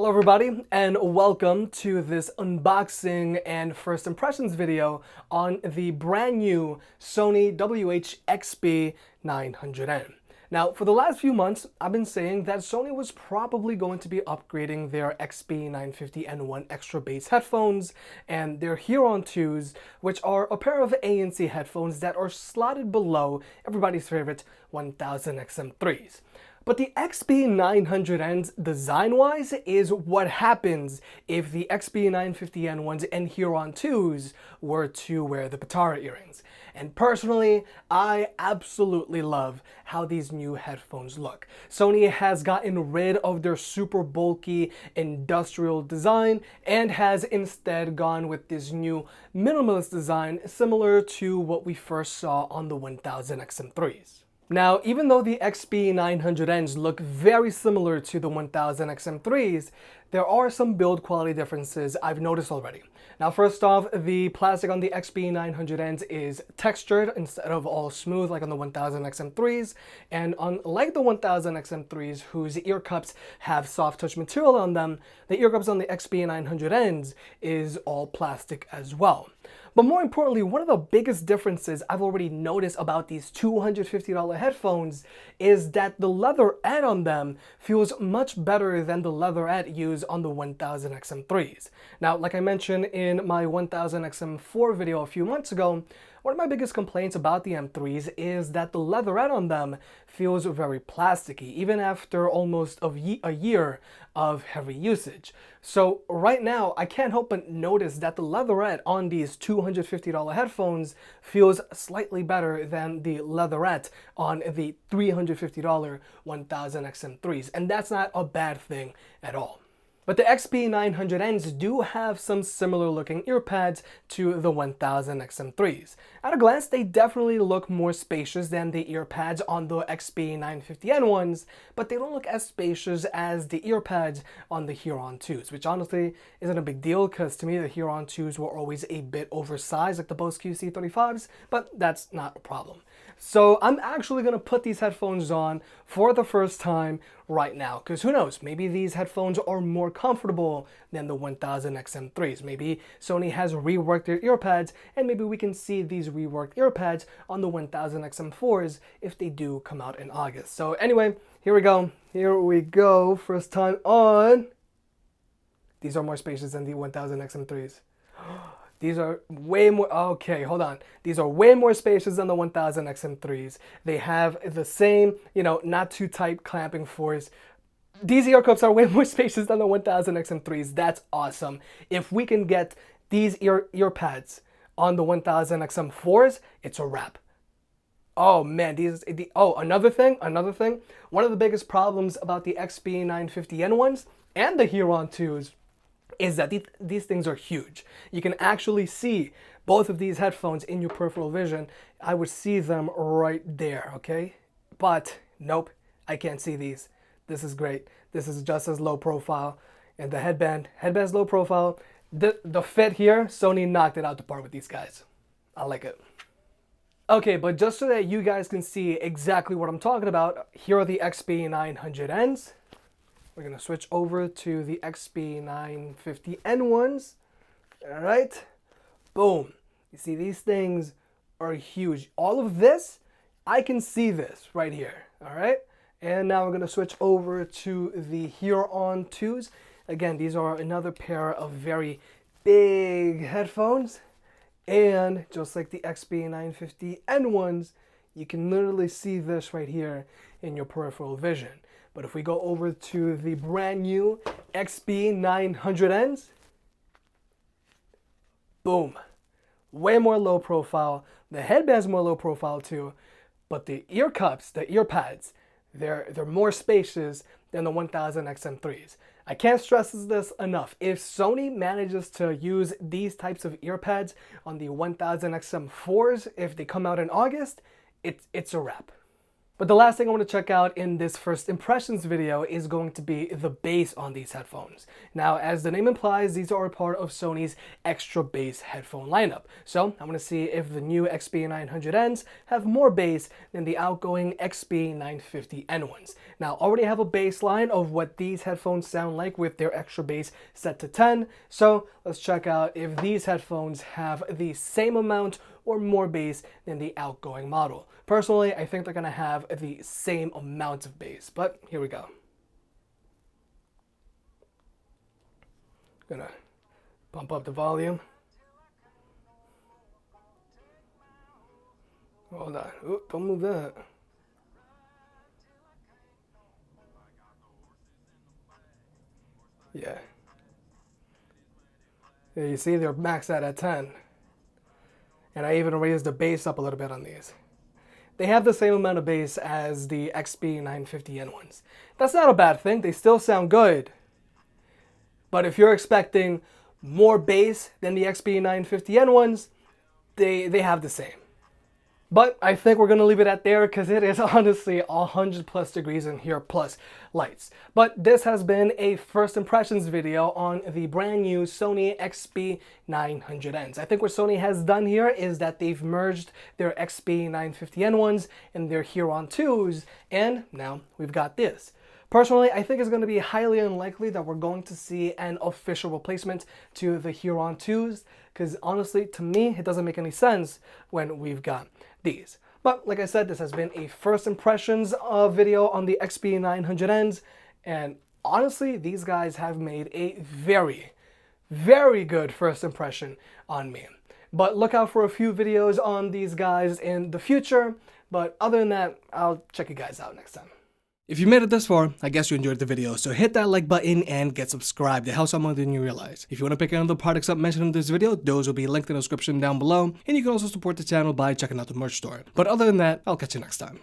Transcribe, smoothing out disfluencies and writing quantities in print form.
Hello everybody, and welcome to this unboxing and first impressions video on the brand new Sony WH-XB900N. Now, for the last few months, I've been saying that Sony was probably going to be upgrading their XB950N1 extra bass headphones and their H.ear 2s, which are a pair of ANC headphones that are slotted below everybody's favorite 1000XM3s. But the XB900N's design-wise is what happens if the XB950N1s and H.ear 2s were to wear the Pitara earrings. And personally, I absolutely love how these new headphones look. Sony has gotten rid of their super bulky industrial design and has instead gone with this new minimalist design similar to what we first saw on the 1000XM3s. Now, even though the XB900Ns look very similar to the 1000XM3s, there are some build quality differences I've noticed already. Now, first off, the plastic on the XB900Ns is textured instead of all smooth like on the 1000XM3s, and unlike the 1000XM3s, whose ear cups have soft touch material on them, the ear cups on the XB900Ns is all plastic as well. But more importantly, one of the biggest differences I've already noticed about these $250 headphones is that the leatherette on them feels much better than the leatherette used on the 1000XM3s. Now, like I mentioned in my 1000XM4 video a few months ago, one of my biggest complaints about the M3s is that the leatherette on them feels very plasticky, even after almost a year of heavy usage. So right now, I can't help but notice that the leatherette on these $250 headphones feels slightly better than the leatherette on the $350 1000XM3s, and that's not a bad thing at all. But the XB900Ns do have some similar looking ear pads to the 1000XM3s. At a glance, they definitely look more spacious than the ear pads on the XB950N ones, but they don't look as spacious as the ear pads on the H.ear 2s, which honestly isn't a big deal because to me the H.ear 2s were always a bit oversized like the Bose QC35s, but that's not a problem. So I'm actually going to put these headphones on for the first time right now, because who knows, maybe these headphones are more comfortable than the 1000XM3s. Maybe Sony has reworked their ear pads, and maybe we can see these reworked ear pads on the 1000XM4s if they do come out in August. So anyway, here we go. First time on. These are more spacious than the 1000XM3s. These are way more, okay, hold on. These are way more spacious than the 1000XM3s. They have the same, not too tight clamping force. These ear cups are way more spacious than the 1000XM3s. That's awesome. If we can get these ear pads on the 1000XM4s, it's a wrap. Oh man, another thing. One of the biggest problems about the XB950N ones and the H.ear 2s is that these things are huge. You can actually see both of these headphones in your peripheral vision. I would see them right there, okay? But nope, I can't see these. This is great. This is just as low profile. And the headband's low profile. The fit here, Sony knocked it out the park with these guys. I like it. Okay, but just so that you guys can see exactly what I'm talking about, here are the XB900Ns. We're going to switch over to the XB950N ones. All right. Boom. You see, these things are huge. All of this, I can see this right here. All right. And now we're going to switch over to the H.ear 2s. Again, these are another pair of very big headphones. And just like the XB950N ones, you can literally see this right here in your peripheral vision. But if we go over to the brand new XB900Ns, boom, way more low profile. The headband's more low profile too, but the ear cups, the ear pads, they're more spacious than the 1000XM3s. I can't stress this enough. If Sony manages to use these types of ear pads on the 1000XM4s, if they come out in August, it's a wrap. But the last thing I want to check out in this first impressions video is going to be the bass on these headphones. Now, as the name implies, these are a part of Sony's extra bass headphone lineup. So I'm going to see if the new XB900Ns have more bass than the outgoing XB950N ones. Now, I already have a baseline of what these headphones sound like with their extra bass set to 10. So let's check out if these headphones have the same amount or more bass than the outgoing model. Personally, I think they're going to have the same amount of bass, but here we go. Gonna bump up the volume. Hold on. Oop, don't move that. Yeah. Yeah, you see they're maxed out at 10. And I even raised the bass up a little bit on these. They have the same amount of bass as the XB950N ones. That's not a bad thing. They still sound good. But if you're expecting more bass than the XB950N ones, they have the same. But I think we're going to leave it at there because it is honestly 100 plus degrees in here plus lights. But this has been a first impressions video on the brand new Sony XB900Ns. I think what Sony has done here is that they've merged their XB950N ones and their H.ear, and now we've got this. Personally, I think it's going to be highly unlikely that we're going to see an official replacement to the H.ear because honestly, to me, it doesn't make any sense when we've got these. But like I said, this has been a first impressions video on the XB900Ns, and honestly, these guys have made a very, very good first impression on me. But look out for a few videos on these guys in the future, but other than that, I'll check you guys out next time. If you made it this far, I guess you enjoyed the video, so hit that like button and get subscribed. It helps out more than you realize. If you want to pick any of the products up mentioned in this video, those will be linked in the description down below, and you can also support the channel by checking out the merch store. But other than that, I'll catch you next time.